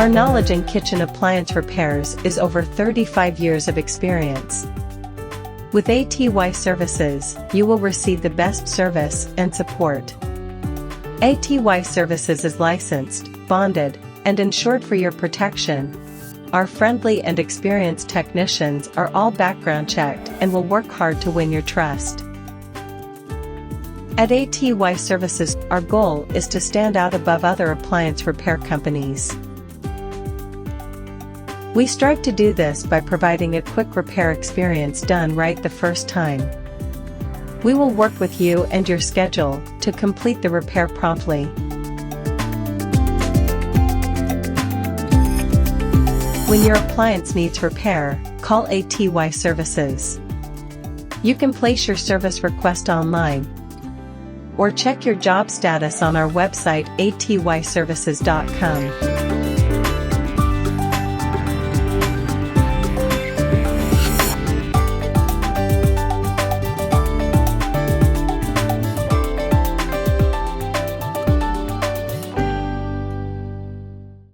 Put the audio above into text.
Our knowledge in kitchen appliance repairs is over 35 years of experience. With ATY Services, you will receive the best service and support. ATY Services is licensed, bonded, and insured for your protection. Our friendly and experienced technicians are all background checked and will work hard to win your trust. At ATY Services, our goal is to stand out above other appliance repair companies. We strive to do this by providing a quick repair experience done right the first time. We will work with you and your schedule to complete the repair promptly. When your appliance needs repair, call ATY Services. You can place your service request online or check your job status on our website atyservices.com.